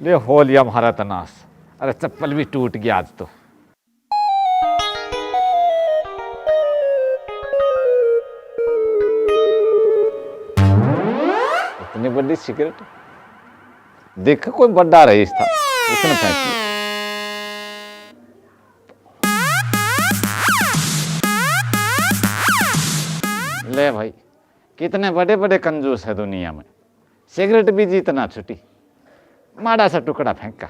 ले हो लिया हमारा तनास। अरे चप्पल भी टूट गया आज तो। इतनी बड़ी सिगरेट देख, कोई बड़ा रईस था उसने फेंक दिया। ले भाई, कितने बड़े बड़े कंजूस है दुनिया में, सिगरेट भी जीतना छुट्टी, माड़ा सा टुकड़ा फेंका,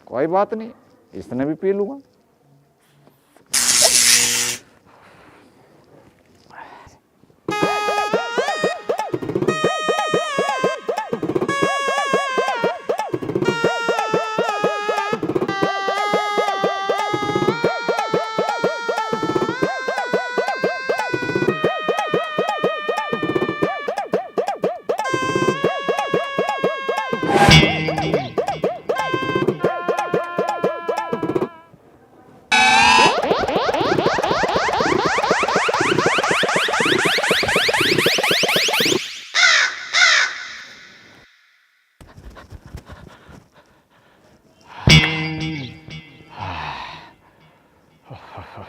कोई बात नहीं, इसने भी पी लूंगा।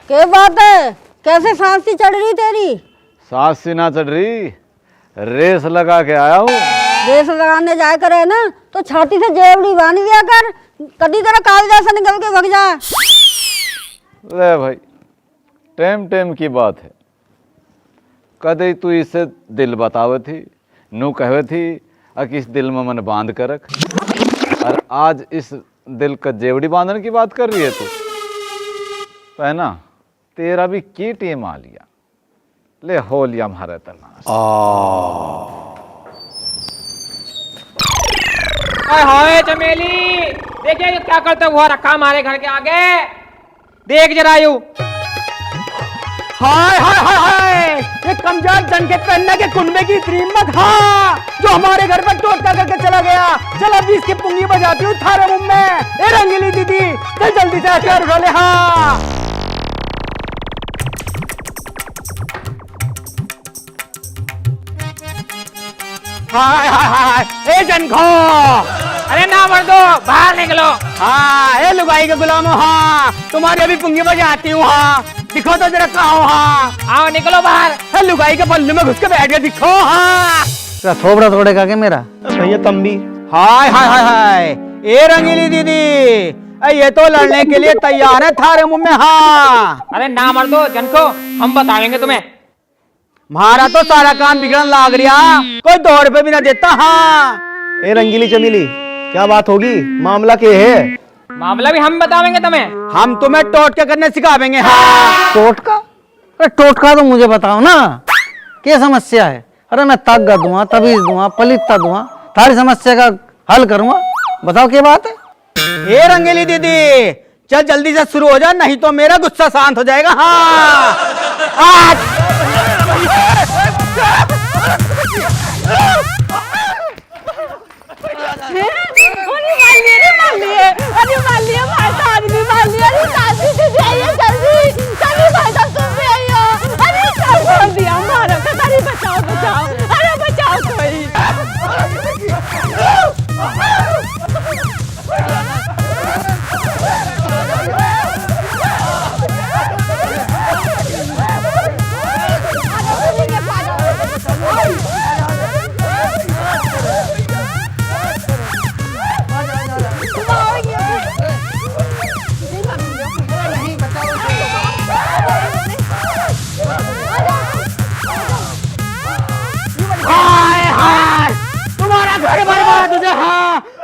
क्या बात है, कैसे सांस सी चढ़ रही तेरी? सांस सी ना चढ़ रही, रेस लगा के आया हूँ। रेस लगाने जाए करे ना तो छाती से जेवड़ी बांध दिया कर, कभी तेरा कागजा से निकल के भग जाए। ले भाई, टेम टेम की बात है, कदे तू इससे दिल बतावे थी, नू कहे थी कि इस दिल में मन बांध कर रख, और आज इस दिल का जेवड़ी बांधने की बात कर रही है तू। तो है ना, तेरा भी की टेम आ लिया। ले हो लिया हमारा तनास। हाय चमेली, देखिए ये क्या करता हुआ रखा हमारे घर के आगे, देख जरा यू। हाय हाय हाय हाय, ये कमजोर जन के पहनने के कुंडे की कीमत, हाँ, जो हमारे घर पर टोटका करके चला गया। चल अभी इसकी पुंगी बजाती हूँ थारे मुंह में। ए रंगीली दीदी, चल जल्दी से आकर उठा ले। हाँ हाय हाय हाय, ए जनखो, अरे ना मर दो, बाहर निकलो। हाँ ए लुगाई के गुलामो, हाँ तुम्हारी अभी पुंगी बजाती हूँ। हाँ दिखो तो जरा कहाँ हो। हाँ आओ निकलो बाहर। ए लुगाई के पल्लू में घुस के बैठ गया, दिखो। हाँ थोबड़ा तोड़ेगा क्या मेरा? भैया तंबी। हाय हाय हाय हाय, ए रंगीली दीदी, ये तो लड़ने के लिए तैयार है थारे मुंह में। हाँ अरे ना मर दो जनको, हम बताएंगे तुम्हें। हमारा तो सारा काम बिगड़न लाग रिया, कोई 2 रुपए भी ना देता। हाँ ए रंगीली चमेली, क्या बात होगी? मामला क्या है? मामला भी हम बताएंगे तुम्हें। हम तुम्हें टोटके करने सिखावेंगे। हाँ टोटका? अरे टोटका तो मुझे बताओ ना, क्या समस्या है? अरे मैं ताकत दूंगा, तबीज दूंगा, पलिता दूंगा, सारी समस्या का हल करूंगा। बताओ क्या बात है? ए रंगीली दीदी, चल जल्दी से शुरू हो जा, नहीं तो मेरा गुस्सा शांत हो जाएगा। हाँ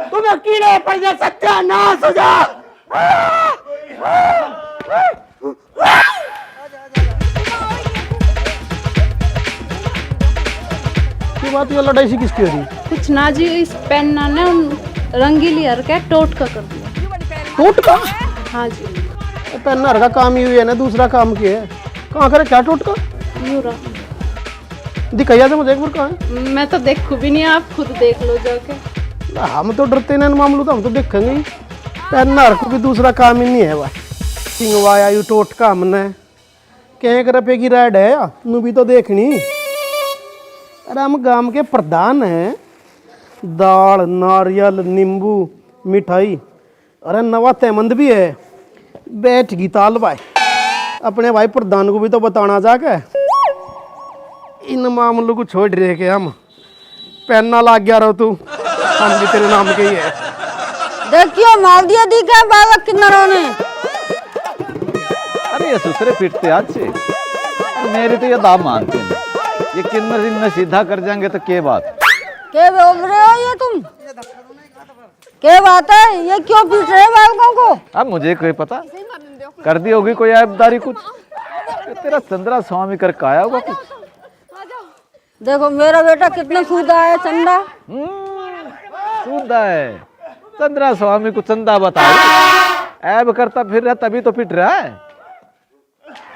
तुम अकेले पड़ जा, सत्यानाश हो जा। क्या बात, ये लड़ाई सी किसकी हो रही? कुछ ना जी, इस पेन ने रंगीली हर का टोटका कर दिया। टोटका? हाँ जी। पेन हर का काम ही हुई है ना, दूसरा काम क्या है? कहाँ करे क्या टोटका? यूँ रहा। दिखाइए तो मुझे एक बार। कहाँ है? मैं तो देखूं भी नहीं, आप खुद देख लो जाके। हम तो डरते नहीं मामलों, तो हम तो देखेंगे ही। पेन हर को भी दूसरा काम ही नहीं है भाई। सिंगवाया यू टोटका हमने कह रुपये की राइड है, नू भी तो देखनी। अरे हम गांव के प्रधान हैं, दाल, नारियल, नींबू मिठाई, अरे नवा तैमंद भी है। बैठ गई ताल भाई, अपने भाई प्रधान को भी तो बताना जाके। इन मामलों को छोड़ रहे के हम, पहनना लाग गया रहो तू, हम भी तेरे नाम के ही है। देखियो मार दिया दी क्या बालक किन्नरों ने। अरे ये दूसरे पिटते आज से, मेरी तो ये दाम मानते हैं। ये किन्नर इन्ना सीधा कर जाएंगे तो क्या बात। क्या बोल रहे हो ये तुम? क्या बात है, ये क्यों पीट रहे बालकों को? अब मुझे कोई पता, कर दी होगी कोई ऐबदारी कुछ। ये तेरा चंद्रा स्वामी करके आया होगा कुछ। देखो मेरा बेटा कितना सूदा है चंदा। सूदा है, चंद्रा स्वामी को चंदा बता, ऐब करता फिर रहा तभी तो पिट रहा है।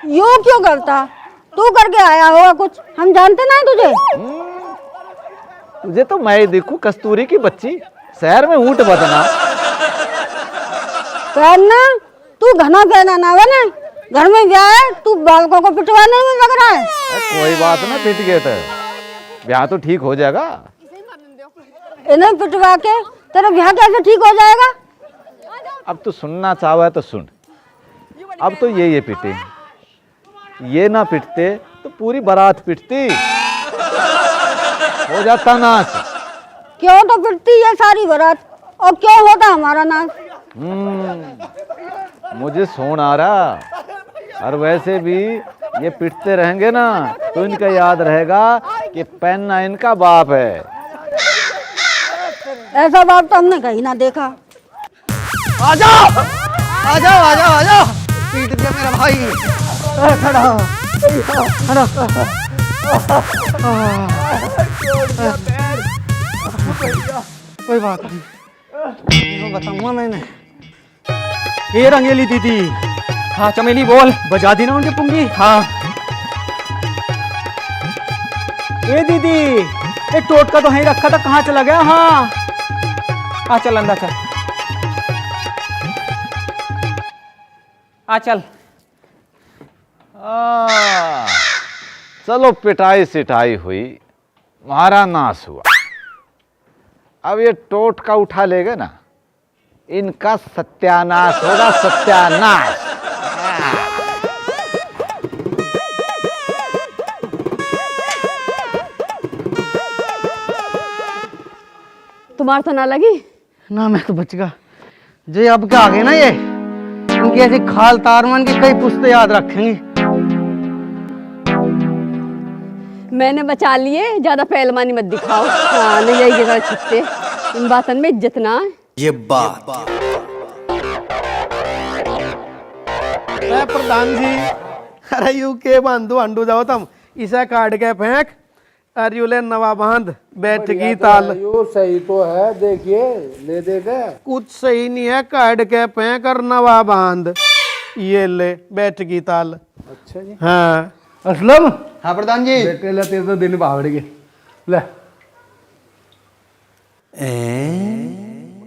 यूं क्यों करता? तू करके आया होगा कुछ, हम जानते ना तुझे। तुझे तो मैं देखूं कस्तूरी की बच्ची, शहर में ऊंट बदना। पहनना तू घना पहना ना बने, घर में ब्याह है, तू बालकों को पिटवाने में लग रहा है। कोई बात ना, पिट गए तो ब्याह तो ठीक हो जाएगा। इन्हें पिटवा के तेरा ब्याह कैसे ठीक हो जाएगा? अब तू सुनना चाहो है तो सुन। अब तो ये पिटे, ये ना पिटते तो पूरी बारात पिटती, हो जाता नाच। क्यों तो पिटती है सारी बारात, और क्यों होता हमारा नाच? मुझे सोन आ रहा। और वैसे भी ये पिटते रहेंगे ना तो इनका याद रहेगा कि पहनना इनका बाप है। ऐसा बाप तो हमने कहीं ना देखा। आजाओ आजाओ आजाओ आजाओ, पीट दिया मेरा भाई। खड़ा हो, खड़ा कोई बात नहीं, बताऊंगा मैंने। ये रंगेली दीदी, हाँ चमेली बोल। बजा दी ना उनकी पुंगी। हाँ ये दीदी, ये टोटका तो यहीं रखा था, कहाँ चला गया? हाँ आ चल अंदर चल, आ चल। चलो पिटाई सिटाई हुई, मारा नाश हुआ। अब ये टोटका उठा लेगा ना, इनका सत्यानाश होगा, सत्यानाश। तुम्हार तो ना लगी? ना मैं तो बच गया। जे अब क्या आ गए ना, ये इनकी ऐसी खाल तारमन की कई पुश्ते याद रखेंगे। मैंने बचा लिए, ज्यादा पहलवानी मत दिखाओ। हाँ नहीं यही जगह छिपते, इन बातन में इज्जत ना है। ये बात प्रधान जी, अरे यू के बांधो अंडू जाओ तुम, इसे काट के फेंक, और यू ले नवा बांध, बैठ गई ताल। यो सही तो है, देखिए ले देखे। कुछ सही नहीं है, काट के फेंक और नवा बांध, ये ले बैठ गई ताल। अच्छा जी। हाँ असलम। हाँ प्रधान जी। बेटे ले तेरे तो दिन भावड़ गए ले।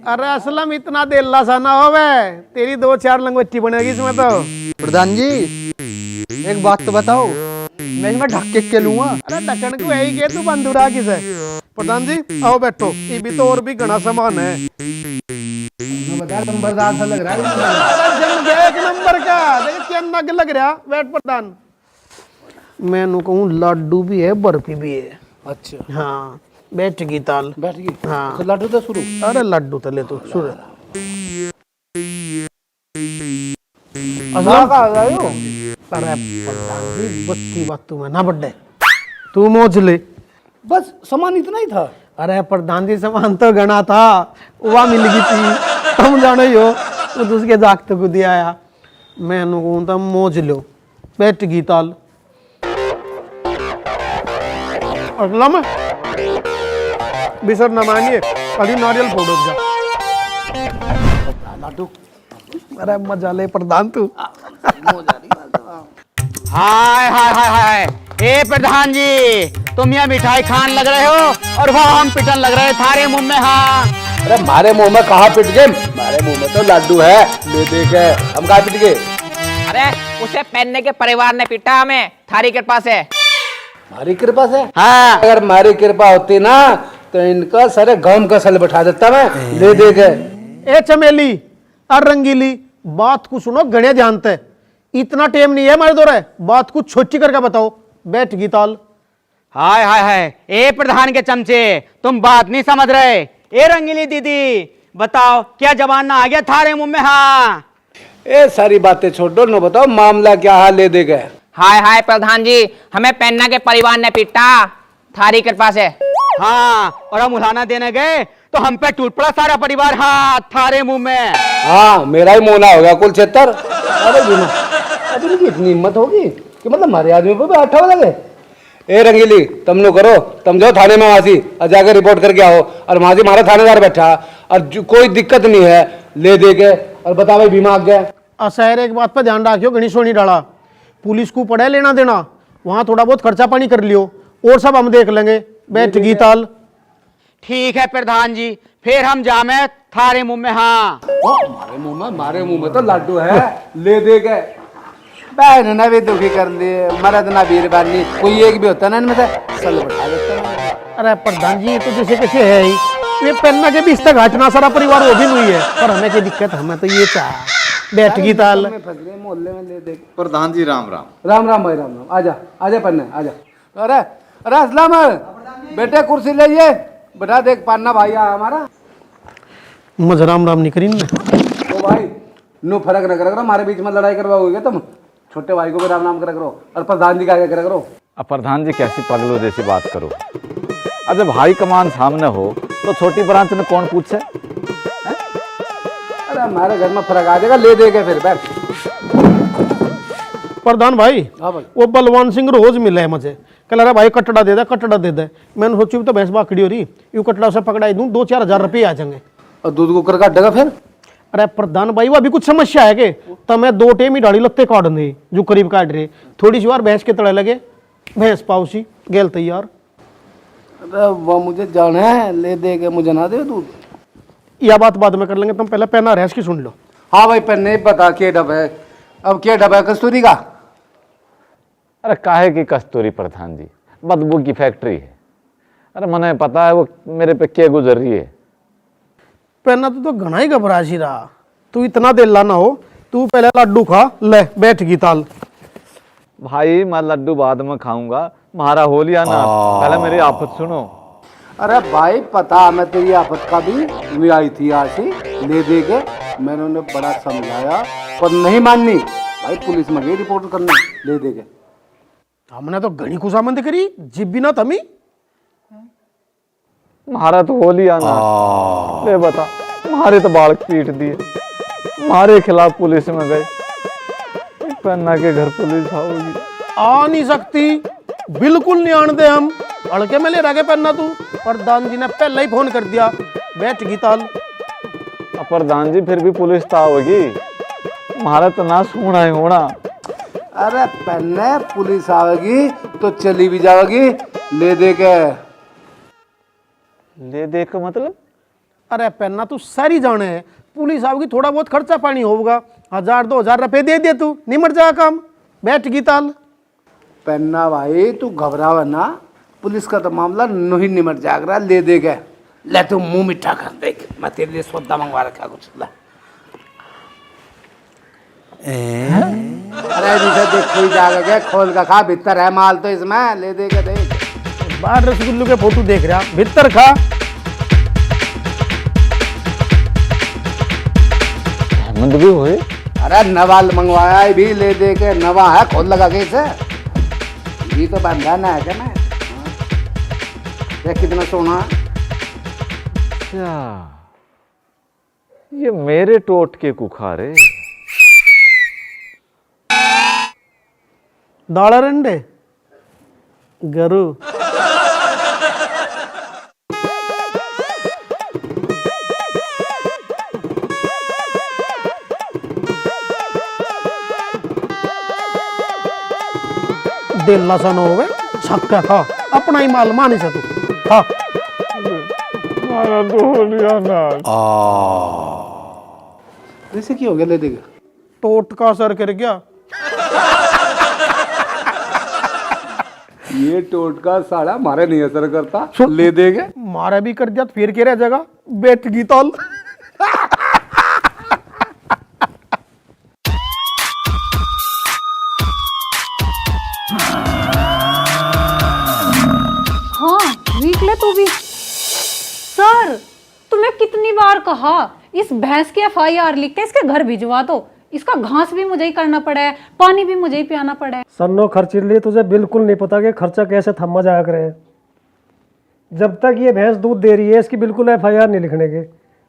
अरे असलम इतना देल्ला सा ना होवे, तेरी 2-4 लंगोटी बनेगी इसमें तो। प्रधान जी एक बात तो बताओ, मैं इसमें ढक के लूंगा? अरे ढक्कन को यही के तू बंदूरा किसे? प्रधान जी आओ बैठो, ये भी तो और भी घना सामान है। बता नंबरदार सा लग रहा है। अरे जम गया एक नंबर का, देख क्या नग लग रहा। बैठ प्रधान। मैं नु कहूँ लड्डू भी है, बर्फी भी है। अच्छा हाँ बैठ गई ताल। बैठ गई। हाँ तो लड्डू तो शुरू। अरे लड्डू तो ले तू शुरू। अरे प्रधान जी बत्ती बात तू में ना बड्डे, तू मोच ले। बस सामान इतना ही था। अरे प्रधान जी सामान तो गणा था, वह मिल गई थी, तुम जानो ही हो, तो उसके जागते को दिया आया। मैं कहूँ तो मोज लो, बैठ गई ताल। असलम बिसर न मानिए, खाली नारियल फोड़ो जा। लड्डू। अरे मजा ले प्रधान तू। हाय हाय हाय हाय, ए प्रधान जी, तुम यहाँ मिठाई खान लग रहे हो और वहाँ हम पिटन लग रहे थारे मुंह में। हाँ अरे हमारे मुंह में कहाँ पिट गए? हमारे मुंह में तो लड्डू है, ले देखे हम कहाँ पिट गए? अरे उसे पहनने के परिवार ने पीटा हमें, थारी कृपा से। हमारी कृपा से? हाँ। अगर हमारी कृपा होती ना तो इनका सारे गांव का सल बैठा देता मैं, ले देखे। ए चमेली और रंगीली, बात को सुनो गणे जानते, इतना टेम नहीं है हमारे दौरे, बात को छोटी करके बताओ। बैठ गीताल। हाय हाय हाय, ए प्रधान के चमचे, तुम बात नहीं समझ रहे। ए रंगीली दीदी, बताओ क्या जमाना आ गया थारे मुंह में? हाँ, ए सारी बातें छोड़ दो, न बताओ मामला क्या हाल ले दे गए। हाय हाय प्रधान जी, हमें पेन्ना के परिवार ने पीटा थारी कृपा से। हाँ, और हम उठाना देने गए तो हम पे टूट पड़ा सारा परिवार। हाँ, थारे मुंह में। हाँ, मेरा ही मोना हो गया कुल 76। अरे बिना अब इनकी इतनी हिम्मत होगी कि मतलब हमारे आदमी पे भी आठा हो लगे। ए रंगीली, तुम नो करो, तुम जाओ थाने में वासी और जाकर रिपोर्ट करके आओ। और वहां से हमारा थानेदार बैठा और कोई दिक्कत नहीं है, ले दे के और बता भाई बीमा आ गया। असहर एक बात पर ध्यान रखियो, गणेश नहीं डाला, पुलिस को पड़े लेना देना, वहां थोड़ा बहुत खर्चा पानी कर लियो, और सब हम देख लेंगे। बैठ गीताल। ठीक है प्रधान जी, फिर हम जामे थारे मुंह में। हाँ, मारे मुंह में तो लड्डू है, ले दे के बहन ने भी दुखी कर लिए। मरद ना बीरबानी कोई एक भी होता ना इनमें से सल बैठा देता है। अरे प्रधान जी, ये तो जैसे कैसे है ही, ये पन्ना के बीच तक घाटना सारा परिवार वो भी नहीं है, पर हमें क्या दिक्कत, हमें तो ये चाह। बैठ गीताल। मोहल्ले में ले दे। प्रधान जी राम राम। राम राम भाई, राम राम। आजा आजा पन्ना आजा। अरे अरे असलम, बेटे कुर्सी ले ये बेटा, देख पन्ना भाई आया हमारा। मुझे राम राम नहीं करी ना। तो भाई नो फर्क न करो, हमारे बीच में लड़ाई करवाओगे तुम। छोटे भाई को भी राम राम करा करो और प्रधान जी का आगे करा करो। अब प्रधान जी कैसी पगलो जैसी बात करो। अब जब हाई कमान सामने हो तो छोटी ब्रांच में कौन पूछे? अरे हमारे घर में फर्क आ जाएगा, ले देगा फिर बैठ। प्रधान भाई, हाँ भाई। वो बलवान सिंह रोज मिला है मुझे, कल अरे भाई कटड़ा दे दे, कटड़ा दे दे। मैंने सोची तो भैंस बाकड़ी हो रही, यू कटड़ा से पकड़ाई दूं, 2-4 हजार रुपये आ जाएंगे। और दूध को कर काटेगा फिर? अरे प्रधान भाई, वो अभी कुछ समस्या है कि तो मैं 2 टेम ही डाड़ी लगते काट दे, जो करीब काट रहे, थोड़ी सी बार भैंस के तड़े लगे, भैंस पाउसी गेल तैयार। अरे वो मुझे जाना है, ले दे के मुझे ना दे दूध। यह बात बाद में कर लेंगे, तुम पहले पहना रैस की सुन लो। हाँ भाई, पर नहीं पता क्या डब है, अब क्या डब है कस्तूरी का? अरे काहे की कस्तूरी प्रधान जी, बदबू की फैक्ट्री है। अरे मने पता है वो मेरे पे क्या गुजर रही है। पहना तो घना ही घबरा सी रहा, तू इतना दिल्ला ना हो, तू पहले लड्डू खा ले। बैठ गीताल। भाई मैं लड्डू बाद में खाऊंगा, महारा हो लिया ना, पहले मेरी आफत सुनो। अरे भाई पता मैं तेरी आफत का भी आई थी आशी, ले दे के मैंने उन्हें बड़ा समझाया पर नहीं माननी। भाई पुलिस में गई रिपोर्ट करने, ले दे के। हमने तो घनी खुशामंद करी, जिब भी ना तमी। महारा तो हो लिया ना, ले बता, मारे तो बाल पीट दिए, मारे खिलाफ पुलिस में गए, पन्ना के घर पुलिस आओगी। आ नहीं सकती, बिल्कुल नहीं आने दे हम। अड़के में ले रखे पन्ना तू, प्रधान जी ने पहले ही फोन कर दिया। बैठ गीताल। प्रधान जी फिर भी पुलिस तो आओगी, महारा तो ना सुना ही होना। अरे पन्ने पुलिस आएगी तो चली भी जाएगी, ले दे के। ले दे के मतलब? अरे पन्ना तू सारी जाने है, पुलिस आओगी, थोड़ा बहुत खर्चा पानी होगा, 1000-2000 रुपए दे दे, तू निमट जा काम। बैठ गीताल। पन्ना भाई तू घबरावा ना, पुलिस का तो मामला नहीं निमट जाग रहा, ले दे के। ले तू मुंह मीठा कर, देख मैं तेरे लिए सौदा मंगवा रखा कुछ। ला अरे जिसे देख कोई जाएगा, खोल का खा, भीतर है माल तो इसमें, ले दे के देख। बाहर रसगुल्लू के फोटो देख रहा, भीतर खा। मंद भी हुए। अरे नवाल मंगवाया है भी, ले दे के, नवा है, खोल लगा के इसे, ये तो बंधाना है क्या? मैं देख कितना सोना। अच्छा, ये मेरे टोट के कुखारे। दाड़ा रंडे गरु। दिल लसन होवे, छक्का खा, अपना ही माल मानी से तू खा। मारा तो हो लिया ना। जैसे की हो गया, ले दे के। टोट का असर कर गया। ये टोटका साड़ा मारे नहीं असर करता, ले दे के। मारा भी कर दिया तो फिर क्या रह जाएगा। बैठ गीताल। हाँ निकले तू भी। सर तुम्हें कितनी बार कहा इस भैंस की FIR लिख के इसके घर भिजवा दो। इसका घास भी मुझे ही करना पड़ा है, पानी भी मुझे ही पियाना पड़ा है। सन्नो खर्चीली, तुझे बिल्कुल नहीं पता कि खर्चा कैसे थमा जाया करे। जब तक ये भैंस दूध दे रही है इसकी बिल्कुल FIR नहीं लिखने की।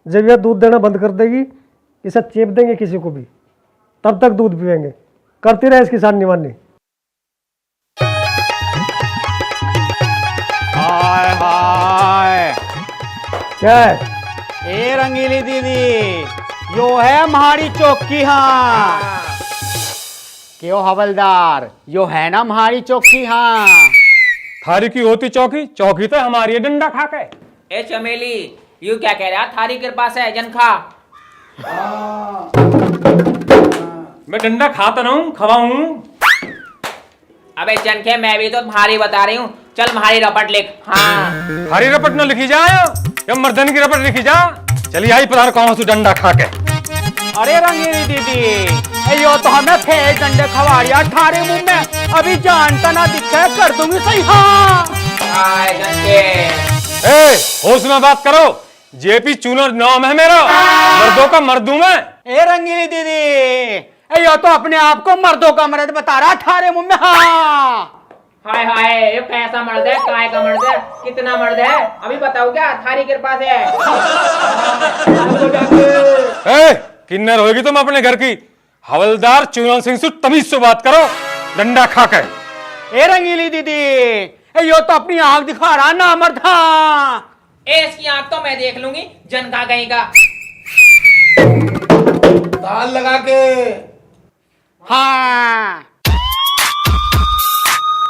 जब यह दूध देना बंद कर देगी इसे चेप देंगे किसी को भी, तब तक दूध पिएंगे। करती रहे इसकी साथ निवानी। हाय हाय, क्या है? ए रंगीली दीदी, यो है हमारी चौकी। हाँ क्यों हवलदार, यो है ना हमारी चौकी। हाँ थारी की होती चौकी, चौकी तो हमारी है डंडा खा के। ए चमेली, यू क्या कह रहा? थारी के पास है जनखा। मैं डंडा खाता ना हूँ, खवाऊं। अबे जनखे, मैं भी तो भारी बता रही हूँ। चल भारी रपट लिख। हाँ थारी रपट न लिखी जा या मर्दन की रपट लिखी जा। चलिए आई पधार कौन सु डंडा खा के। अरे रंगीली दीदी, यो तो हमें फेल डंडे खवाड़िया ठारे मुंह में, अभी जानता ना दिखा कर दूंगी सही। हाँ हाय जनखे, ए होश में बात करो। जेपी चूनर नाम है मेरा, मर्दों का मर्दू मैं। ए रंगीली दीदी, यो तो अपने आप को मर्दों का मर्द बता रहा ठारे मुंह में। हाँ हाय हाय, ये कैसा मर्द है? काय का मर्द है? कितना मर्द है? अभी बताओ क्या थारी के पास है? ए किन्नर होगी तुम अपने घर की। हवलदार चूनन सिंह से तमीज से बात करो, डंडा खा के। ए रंगीली दीदी, यो तो अपनी आंख दिखा रहा ना मर्द। हाँ ए इसकी आंख तो मैं देख लूंगी, जनखा कहीं का। ताल लगा के। हाँ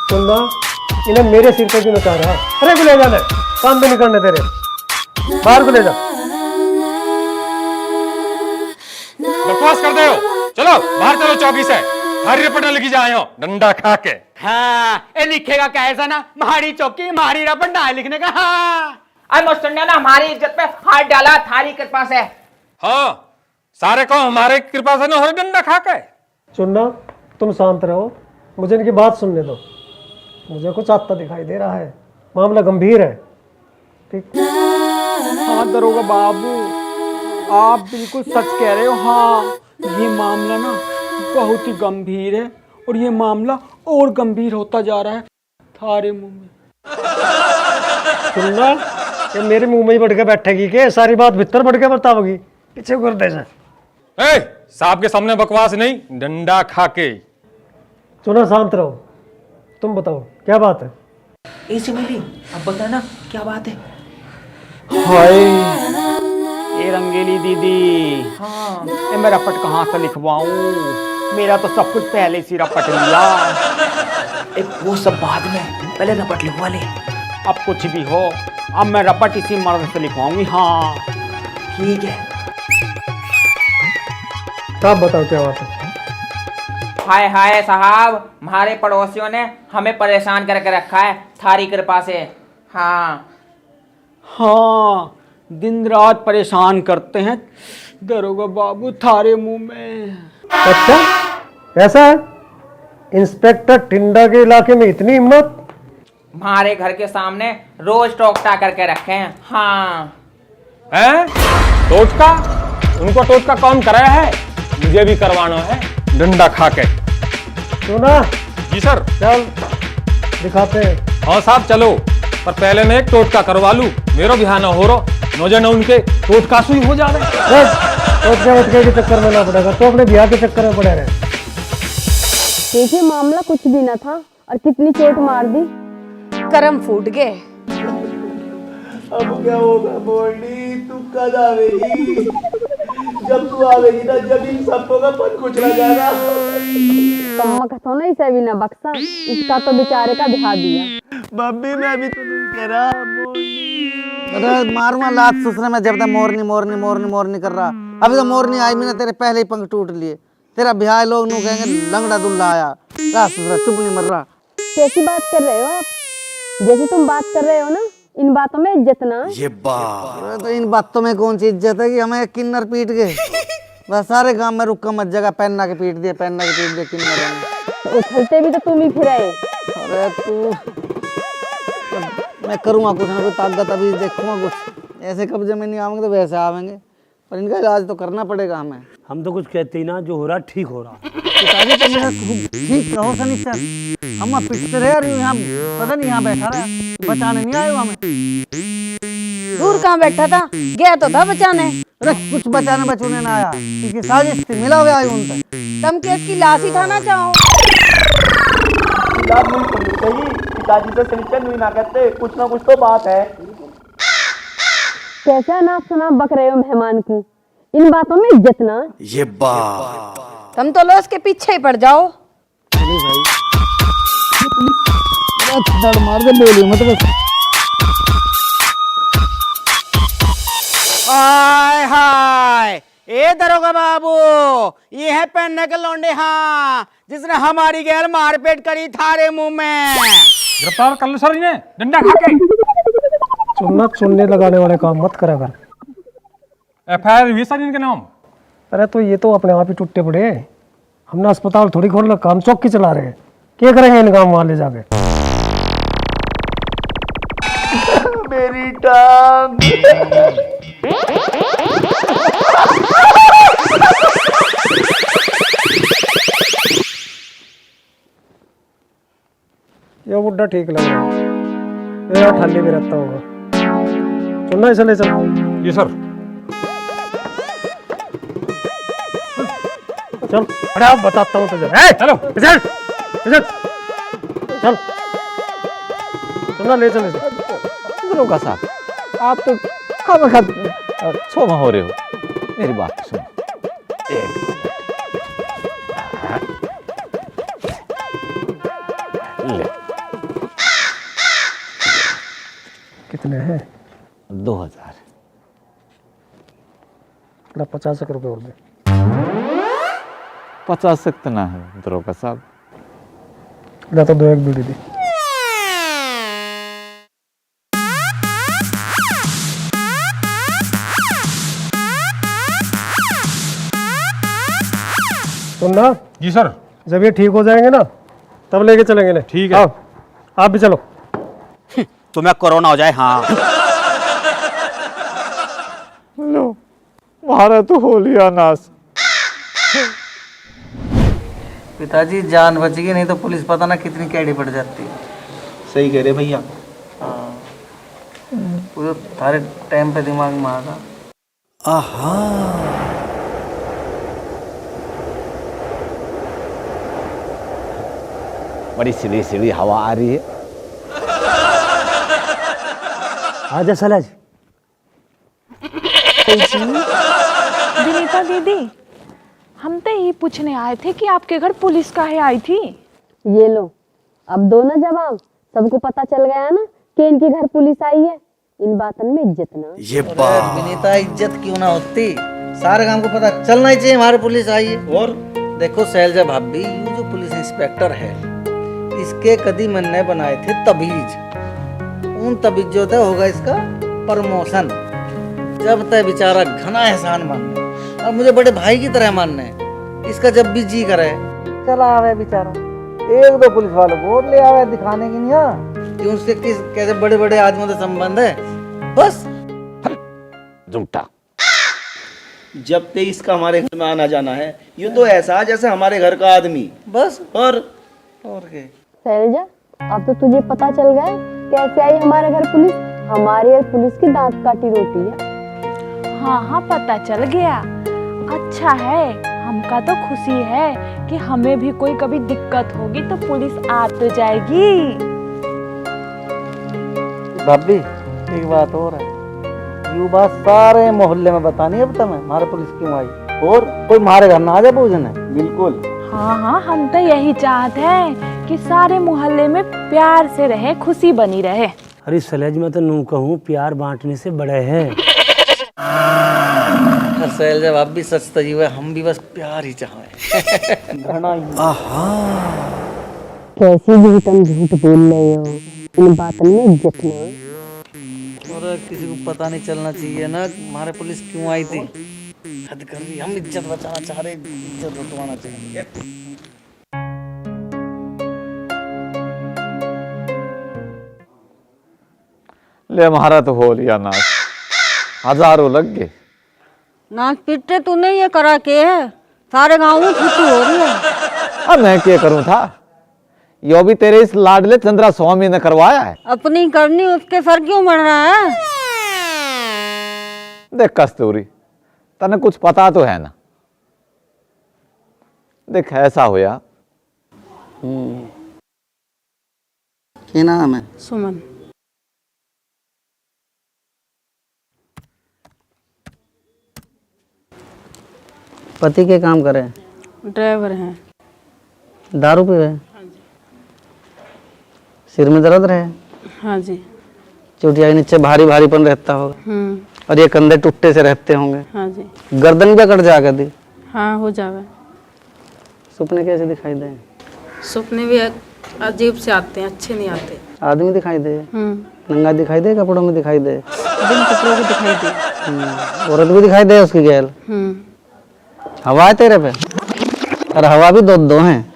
सुनना, इन्हें मेरे सिर पे क्यों नचा रहा? अरे को ले जाना, काम भी नहीं करने तेरे। बाहर को ले जा। बकवास कर दे हो। चलो बाहर चलो चौकी से। थारी रपट न लिखी जा आए हो डंडा खा के। हाँ, ए लिखेगा क्या ऐसा ना, हमारी चौकी हमारी रपट ना है लिखने का। हाँ अरे मुस्टंडा ना हमारी इज्जत पे हाथ डाला, थारी के पास है। हाँ सारे को हमारे कृपा से न हो डंडा खा के। सुनना, तुम शांत रहो, मुझे इनकी बात सुनने दो। मुझे कुछ आता दिखाई दे रहा है, मामला गंभीर है। ठीक? हाँ दरोगा बाबू, आप बिल्कुल सच कह रहे हो। हाँ ये मामला ना बहुत ही गंभीर है, और ये मामला और गंभीर होता जा रहा है थारे मुंह में। सुनना, ये मेरे मुंह में ही बढ़ के बैठेगी के सारी बात भीतर बढ़ के बताओगी? पीछे कर दे जा। ए साहब के सामने बकवास नहीं, डंडा खा के। सुना, शांत रहो। तुम बताओ क्या बात है? ए चमेली, अब बताना क्या बात है? हाय ये रंगीली दीदी, हाँ ये मैं रपट कहाँ से लिखवाऊं? मेरा तो सब कुछ पहले से रपट लिया। वो सब बाद में, पहले रपट लिखवा ले। अब कुछ भी हो, अब मैं रपट इसी मर्द से लिखवाऊंगी। हाँ ठीक है। आप बताओ क्या बात है? हाय हाय साहब, हमारे पड़ोसियों ने हमें परेशान करके रखा है थारी कृपा से। हाँ हाँ, दिन रात परेशान करते हैं दरोगा बाबू थारे मुंह में। अच्छा ऐसा है? इंस्पेक्टर टिंडा के इलाके में इतनी हिम्मत? हमारे घर के सामने रोज टोकटा करके रखे हैं। हाँ हैं? टोटका? उनको टोटका कौन कराया है? मुझे भी करवाना है डंडा खा के। सुना? जी सर। चल दिखाते हैं। हाँ साहब चलो, पर पहले मैं एक टोटका करवा लूं। मेरा भी हाना हो रहा, नौजन उनके टोटका सुई हो जावे। टोटके के चक्कर में ना पड़ेगा, तो अपने ब्याह के चक्कर में पड़े रहे। देखिए मामला कुछ भी ना था और कितनी चोट मार दी, कर्म फूट गए। अब क्या होगा बोली, तू कद आवेगी? जब तू आवेगी ना, जब इन सबको का पन कुचला जाएगा। कम्मा का तो नहीं सही ना बक्सा, इसका तो बेचारे का बिहा दिया। बब्बी मैं भी तो नहीं कह रहा। अरे मारूंगा लात ससुर में, जब तक मोरनी मोरनी मोरनी मोरनी कर रहा। अभी तो मोरनी आई भी ना, तेरे पहले ही पंख टूट लिए। तेरा बिहार लोग नू कहेंगे लंगड़ा दुल्ला आया। चुप नहीं मर रहा। कैसी बात कर रहे हो आप? जैसे तुम बात कर रहे हो ना, इन बातों में इज्जत ना। ये बात तो इन बातों में कौन सी इज्जत है कि हमें किन्नर पीट गए? बस सारे गांव में रुक्का मत जगह पहनना के पीट दिए, पहनना के पीट दिए किन्नर। तो उछलते भी तो तुम ही फिर आए। अरे तू, मैं करूँगा कुछ ना कुछ ताकत, अभी देखूंगा कुछ। ऐसे कब्जे में नहीं आवेंगे तो वैसे आवेंगे, पर इनका इलाज तो करना पड़ेगा हमें। हम तो कुछ कहते ही ना, जो हो रहा ठीक हो रहा। पिताजी तुम मेरा ठीक रहो शनिश्चर, हम पिटते रहे और यहाँ पता नहीं यहाँ बैठा रहा, बचाने नहीं आए हो हमें। दूर कहाँ बैठा था, गया तो था बचाने। अरे कुछ बचाने बचूने ना आया, इसकी साजिश थी, मिला हुआ उन तक। तुम केस की लाश ही थाना चाहो। पिताजी से शनिचर नहीं ना कहते, कुछ ना कुछ तो बात है। कैसा ना सुना बक रहे हो मेहमान की, इन बातों में इज्जत ना। ये बात तुम तो लो उसके पीछे ही पड़ जाओ। अरे भाई दड़ मार के बोली मत बस। हाय हाय, ए दरोगा बाबू, ये है पहनने के लौंडे हाँ, जिसने हमारी गैर मारपीट करी थारे मुंह में। गिरफ्तार कर लो सर इन्हें, डंडा खा के। चुनना चुनने लगाने वाले काम मत करा कर। FIR हुई सर इनके नाम। अरे तो ये तो अपने आप ही टूटे पड़े, हमने अस्पताल थोड़ी खोल रखा, हम चौकी चला रहे हैं। क्या करेंगे इन काम वहां ले जाके? मेरी टांग। ये बुड्ढा ठीक लग रहा है, ये यहाँ ठल्ली में रहता होगा। चलना इसे ले चल। ये सर। चल, अरे आप बताता हूँ तुझे। चलो चल चल चल, चलना ले चल इसे। दरोगा साहब, आप तो खामखा सोमा हो रहे हो, मेरी बात तो सुनो। ले कितने हैं? 2000। 50 रुपये और दे। 50 कितना है दरोगा साहब? या तो 2 एक बीड़ी दी। सुनना जी सर। जब ये ठीक हो जाएंगे ना तब लेके चलेंगे ना। ठीक है। आओ, आप भी चलो। तुम्हें कोरोना हो जाए हाँ। लो मारा तो हो लिया नाश। पिताजी जान बच गई, नहीं तो पुलिस पता ना कितनी कैडी पड़ जाती। सही कह रहे भैया। वो तो थारे टाइम पे दिमाग में आ गया। बड़ी सीधी सीधी हवा आ रही है। आजा सलाज। विनीता दीदी, हम तो यही पूछने आए थे कि आपके घर पुलिस काहे आई थी। ये लो, अब दो ना जवाब। सबको पता चल गया ना कि इनके घर पुलिस आई है, इन बातों में इज्जत ना। ये बात विनीता, इज्जत क्यों ना होती, सारे काम को पता चलना ही चाहिए हमारी पुलिस आई है। और देखो शैलजा भाभी, ये जो पुलिस इंस्पेक्टर है, इसके कदी मन ने बनाए थे तबीज। उन तबीज जो थे होगा इसका प्रमोशन। जब तक बेचारा घना एहसान मानने, अब मुझे बड़े भाई की तरह मानने, इसका जब भी जी करे चला आवे बेचारा। 1-2 पुलिस वालों को और ले आवे दिखाने की नहीं कि उसके किस कैसे बड़े बड़े आदमियों से संबंध है। बस झूठा। जब ते इसका हमारे घर में आना जाना है, यूं तो ऐसा जैसे हमारे घर का आदमी। बस और के शैलजा, अब तो तुझे पता चल गया कैसे आई हमारे घर पुलिस। हमारे घर पुलिस की दांत काटी रोटी है। हाँ हाँ, पता चल गया। अच्छा है, हमका तो खुशी है कि हमें भी कोई कभी दिक्कत होगी तो पुलिस आ तो जाएगी। भाभी एक बात और है, यू बात सारे मोहल्ले में बतानी है तुम्हें हमारे पुलिस क्यों आई, और कोई हमारे घर ना आ जाए पूछने। बिल्कुल। हाँ हाँ, हम तो यही चाहते हैं कि सारे मोहल्ले में प्यार से रहे, खुशी बनी रहे। अरे सलेज में तो नू कहूँ, प्यार बांटने से बड़े हैं। शैलजा भाभी सच तो ये, हम भी बस प्यार ही चाहें। कैसी भी तुम झूठ बोल रहे हो, इन बातों में इज्जत ना। और किसी को पता नहीं चलना चाहिए ना हमारे पुलिस क्यों आई थी। हद कर दी, हम इज्जत बचाना चाह रहे, इज्जत लुटवाना चाहिए। ले हमारा तो हो लिया नाश, हजारों लग गए। नाच पीटते तूने ये करा के है, सारे गांव में छुट्टी हो रही है। अब मैं क्या करूं था, यो भी तेरे इस लाडले चंद्रा स्वामी ने करवाया है। अपनी करनी उसके सर क्यों बढ़ रहा है? देख कस्तूरी, तने कुछ पता तो है ना। देख ऐसा होया, क्या नाम है? सुमन। पति के काम करे? ड्राइवर हैं। दारू पीवे? सिर में दर्द रहे? हाँ जी। चोटिया के नीचे भारी भारीपन रहता होगा, और ये कंधे टुट्टे से रहते होंगे। हाँ जी। गर्दन भी कट जाएगा दी? हाँ हो जावे। सपने कैसे दिखाई दे? सपने भी अजीब से आते हैं, अच्छे नहीं आते। आदमी दिखाई दे? नंगा दिखाई दे, कपड़ों में दिखाई दे? बिन कपड़ों के दिखाई दे। औरत भी दिखाई दे उसकी गैल? हवा है तेरे पे? और हवा भी दो दो हैं,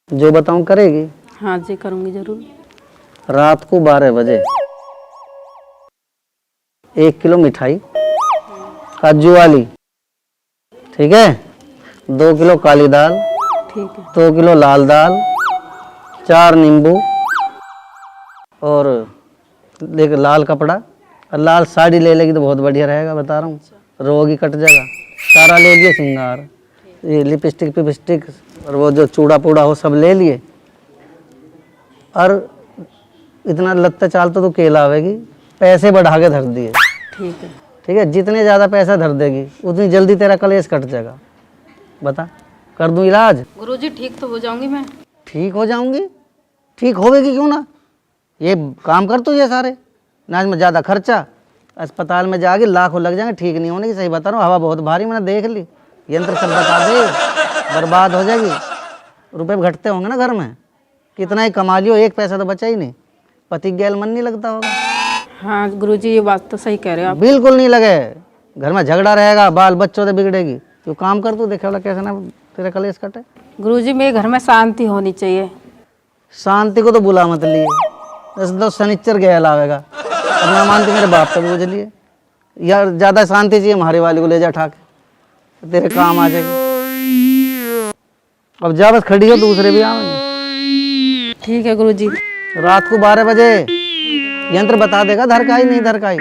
जो बताऊं करेगी? हाँ जी करूँगी जरूर। रात को 12 बजे 1 किलो मिठाई काजू वाली, ठीक है, 2 किलो काली दाल, ठीक है, 2 किलो लाल दाल, 4 नींबू, और देख लाल कपड़ा और लाल साड़ी ले लेगी तो बहुत बढ़िया रहेगा, बता रहा हूँ, रोगी कट जाएगा। सारा ले लिए श्रृंगार, ये लिपस्टिक पिपस्टिक और वो जो चूड़ा पूड़ा हो सब ले लिए, और इतना लत्ता चाल तो केला आवेगी, पैसे बढ़ा के धर दिए। ठीक है। ठीक है, जितने ज़्यादा पैसा धर देगी उतनी जल्दी तेरा कलेश कट जाएगा। बता, कर दूं इलाज? गुरुजी ठीक तो हो जाऊंगी मैं? ठीक हो जाऊंगी? ठीक होवेगी क्यों ना, ये काम कर तू ये सारे, ना में ज़्यादा खर्चा, अस्पताल में जाके लाखों लग जाएंगे, ठीक नहीं होने की। सही बता रहा हूँ, हवा बहुत भारी, मैंने देख ली, यंत्र सब बता दे, बर्बाद हो जाएगी। रुपए घटते होंगे ना घर में, कितना ही कमा लियो, एक पैसा तो बचा ही नहीं। पति गैल मन नहीं लगता होगा? हाँ गुरुजी ये बात तो सही कह रहे हो आप। बिल्कुल नहीं लगे, घर में झगड़ा रहेगा, बाल बच्चों से बिगड़ेगी। तो काम कर तू, देखा वाला कैसे ना तेरा कलेश कटे। गुरुजी मेरे घर में शांति होनी चाहिए। शांति को तो बुला मत लिए, तो शनिचर गया लावेगा। अब मैं मानती मेरे बाप का भी बुझ लिए, यार ज़्यादा शांति चाहिए, हमारे वाले को ले जा उठा के, तेरे काम आ जाएगी। अब जा बस खड़ी हो, दूसरे भी आएंगे। ठीक है गुरुजी। रात को 12 बजे यंत्र बता देगा, धरकाई नहीं धरकाई।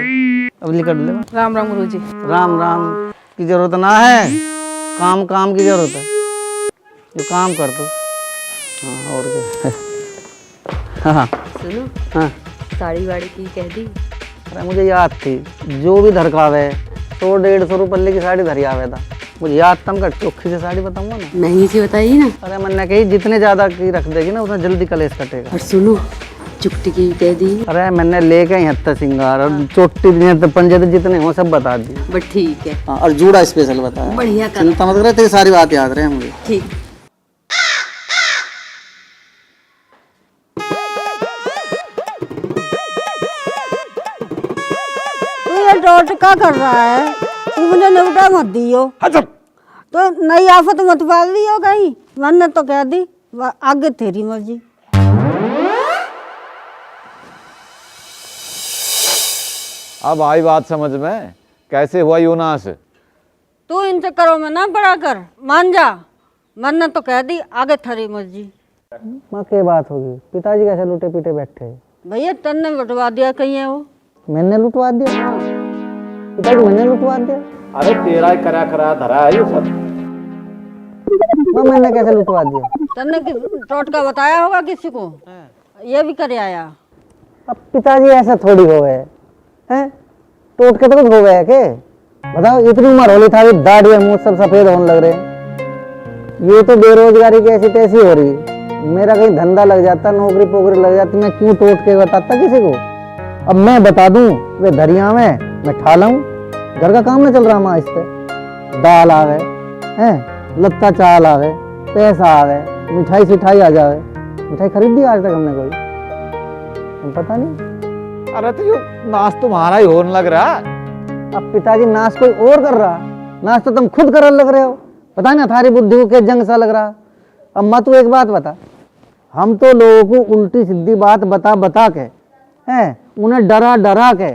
अब निकल ले। राम राम गुरुजी। राम राम की जरूरत ना है, काम काम की जरूरत है, जो काम कर तू। हाँ और क्या। हाँ सुनो, हाँ, साड़ी वाड़ी की कह दी? अरे मुझे याद थी, जो भी धरकावे 100-150 रुपये की साड़ी धरी आवे था, मुझे याद था। मैं चोखी से साड़ी बताऊंगा ना, महंगी सी बताइए ना। अरे मैंने कही जितने ज़्यादा की रख देगी ना उतना जल्दी कलेश कटेगा। और सुनो, चुकटी की कह दी? अरे मैंने लेके ही हत्ता सिंगार और चोटी तो पंजे जितने हो सब बता दिए। बट ठीक है। हाँ, और जूड़ा स्पेशल बताया। बढ़िया कर। चिंता मत करे, तेरी सारी बात याद रहे मुझे। ठीक। तू ये टोटका कर रहा है, तू मुझे निपटा मत दियो। तो नई आफत मत पाल दियो कहीं, मैंने तो कह दी, आगे तेरी मर्जी। अब आई बात समझ में, कैसे हुआ यूनास? तू इन चक्करों में ना पड़ा कर, मान जा, मैंने तो कह दी, आगे तेरी मर्जी। माँ क्या बात होगी, पिताजी कैसे लुटे पीटे बैठे? भैया तन्ने लुटवा दिया कहीं है वो। मैंने लुटवा दिया? पिताजी मैंने लुटवा दिया? अरे तेरा ही करा धरा है ये सब। मैंने कैसे लुटवा दिया? तन्ने टोटका बताया होगा किसी को, ये भी करे आया। अब पिताजी ऐसा थोड़ी हो गए हैं, टोट के तो कुछ हो गया के? बताओ, इतनी उम्र होली था, दाढ़ी और मुंह सब सफेद होने लग रहे। ये तो बेरोजगारी की ऐसी तैसी हो रही, मेरा कहीं धंधा लग जाता, नौकरी पोकरी लग जाती, मैं क्यों टोट के बताता किसी को? अब मैं बता दूं वे धरिया में मैं ठा लाऊं, घर का काम ना चल रहा माँ, इससे दाल आवे हैं, लत्ता चाल आवे, पैसा आवे, मिठाई सिठाई आ जावे। मिठाई खरीद दी आज तक हमने कोई? पता नहीं। अरे तो यो नाश तुम्हारा ही होने लग रहा है। अब पिताजी नाश कोई और कर रहा, नाश तो तुम खुद करने लग रहे हो। पता नहीं थारी बुद्धि को क्या जंग सा लग रहा। अब मैं तू एक बात बता, हम तो लोगों को उल्टी सीधी बात बता बता के हैं उन्हें डरा डरा के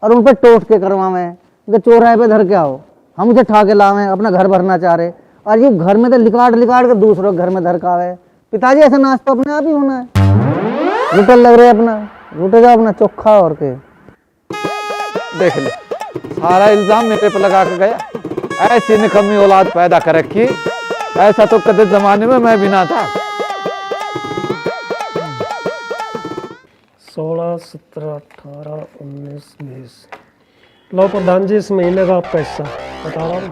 और उन पर टोट के करवावे कि चौराहे पे धर के आओ, हम उसे ठा के लावे, अपना घर भरना चाह रहे, और ये घर में तो लिकाट लिकाट के दूसरों के घर में धर के आवे। पिताजी ऐसा नाच तो अपने आप ही होना है, लुटल लग रहे अपना, लुटे जाओ अपना चोखा और के। देख ले, सारा इल्जाम मेरे पे लगा के गया। ऐसी निकम्मी औलाद पैदा कर रखी, ऐसा तो कदे जमाने में मैं भी ना था। 16, 17, 18, 19, 20। लो प्रधान जी, इस महीने का पैसा बता रहा हूँ।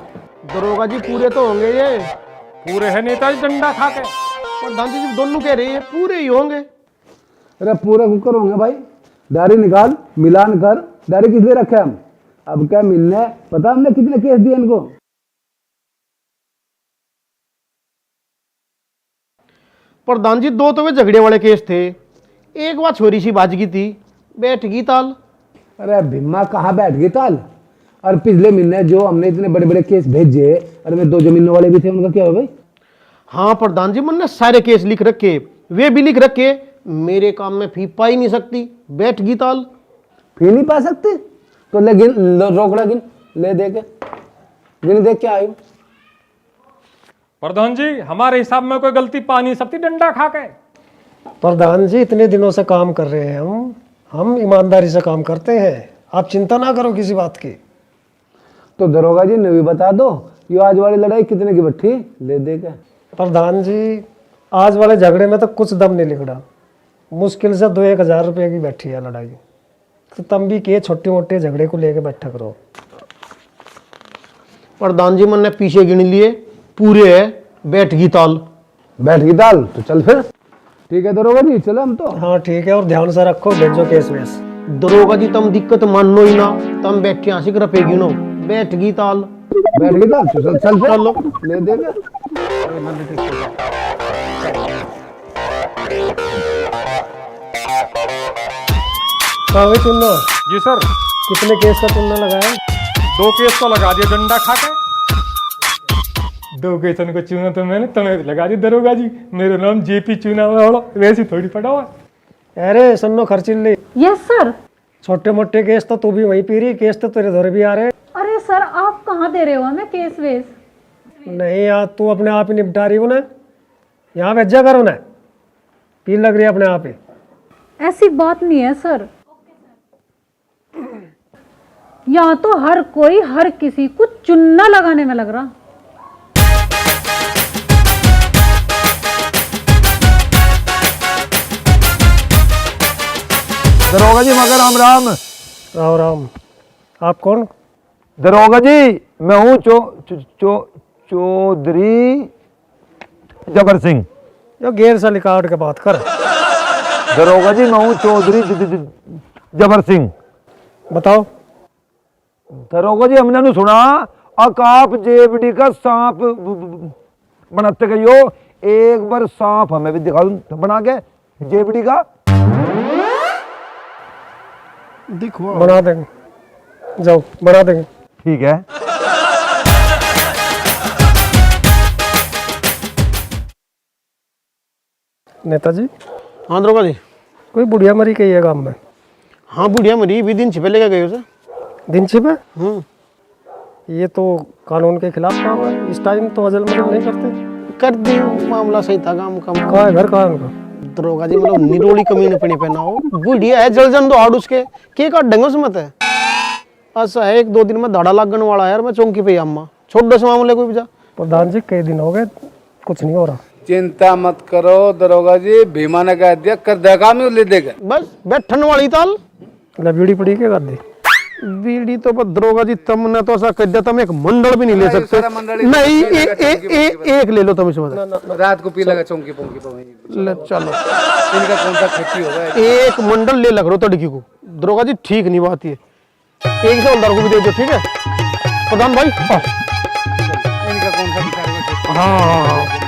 दरोगा जी पूरे तो होंगे ये। पूरे है नेताजी डंडा खा के। प्रधान जी दोनों कह रहे हैं पूरे ही होंगे। अरे पूरा कुकर होंगे भाई। डायरी निकाल, मिलान कर। डायरी किस लिए रखे हम? अब क्या मिलना है? पता हमने कितने केस दिए इनको? प्रधान जी 2 तो वे झगड़े वाले केस थे, एक बार छोरी सी बाज गई थी, बैठ गई ताल। अरे भीमा कहाँ बैठ गई ताल? और पिछले महीने जो हमने इतने बड़े बड़े केस भेजे, अरे में 2 जमीनों वाले भी थे, उनका क्या हो भाई? हाँ प्रधान जी, मैंने सारे केस लिख रखे, वे भी लिख रखे, मेरे काम में फी पा ही नहीं सकती, बैठ गई ताल। फी नहीं पा सकती तो ले गिन, रोकड़ा गिन, ले दे के गिन, देख क्या आई। प्रधान जी हमारे हिसाब में कोई गलती पा नहीं सकती डंडा खा के। प्रधान जी इतने दिनों से काम कर रहे हैं हम ईमानदारी से काम करते हैं, आप चिंता ना करो किसी बात की। तो दरोगा जी ने भी बता दो, ये आज वाली लड़ाई कितने की बट्ठी ले दे के। प्रधान जी आज वाले झगड़े में तो कुछ दम नहीं लिखड़ा, मुश्किल से 2-1 हजार रुपये की बैठी है लड़ाई, तो तुम भी के छोटे मोटे झगड़े को लेके बैठा करो। प्रधान जी मैंने पीछे गिन लिए, पूरे है, बैठ गई ताल। बैठ गई ताल तो चल फिर, ठीक है दरोगा जी, चलो हम तो। हाँ ठीक है, और ध्यान से रखो, भेजो केस वेस। दरोगा जी तुम दिक्कत मानो ही ना, तुम बैठे हंसी रपेगी नो, बैठ गई ताल। बैठ गई ताल तो चल चल चलो, ले देगा। चुनना जी सर, कितने केस का चुनना लगाया? 2 केस तो लगा दिया डंडा खा के। 2 केस को चुना तो मैंने तुम्हें लगा दी दरोगा जी, मेरा नाम जेपी चुना हुआ, वैसे थोड़ी पड़ा हुआ। अरे सुनो खर्चिल्ली। Yes sir. छोटे मोटे केस तो तू भी वहीं पी रही, केस तो तेरे धोरे भी आ रहे। अरे सर आप कहाँ दे रहे हो हमें केस वेस? नहीं यार, तू अपने आप ही निपटा रही हो ना, यहाँ भेजा करो ना, पी लग रही है अपने आप ही। ऐसी बात नहीं है सर, यहाँ तो हर कोई हर किसी को चुन्ना लगाने में लग रहा। दरोगा जी मगर राम राम। राम राम। आप कौन? दरोगा जी मैं हूँ चौधरी जबर सिंह। जो गेर से लिकावट के बात कर। दरोगा जी मैं हूँ चौधरी जबर सिंह। बताओ। दरोगा जी हमने सुना आप जेबड़ी का सांप बनाते गए हो, एक बार सांप हमें भी दिखा दो बना के जेबड़ी का। दिखवा बना देंगे, जाओ बना देंगे। ठीक है। नेताजी। हाँ दरोगा जी। कोई बुढ़िया मरी कही है गांव में? हाँ बुढ़िया मरी भी, दिन छिपे लेके गए उसे। दिन छिपे? ये तो कानून के खिलाफ काम है, इस टाइम तो अजल मजल नहीं करते। कर दी मामला सही था, काम कहाँ है घर, कहाँ है उनका? दरोगा जी मतलब निरोड़ी कमीने पड़ी पहना हो, बुढ़िया है, जल जन दो हाड़ उसके के का ढंगो से मत है। ऐसा है 1-2 दिन में धाड़ा लागन वाला है यार, मैं चौंकी पे अम्मा छोड़ दो मामले को भी। प्रधान जी कई दिन हो गए कुछ नहीं हो रहा। चिंता मत करो दरोगा जी, भीमा ने कह दिया कर देगा, मैं ले देगा। बस बैठन वाली ताल बीड़ी पड़ी के कर दी। बीड़ी तो दरोगा जी तुमने तो ऐसा कर दिया, तुम एक मंडल भी नहीं ले सकते। नहीं एक ले लो तुम इसमें, रात को पी लगा चौंकी पोंकी चलो इनका कौन सा खेती होगा। एक मंडल ले लग रो तड़की को दरोगा जी, ठीक नहीं बात ये, एक से उल्टा को भी दे दो। ठीक है प्रधान भाई। इनका कौन सा हाँ हाँ हाँ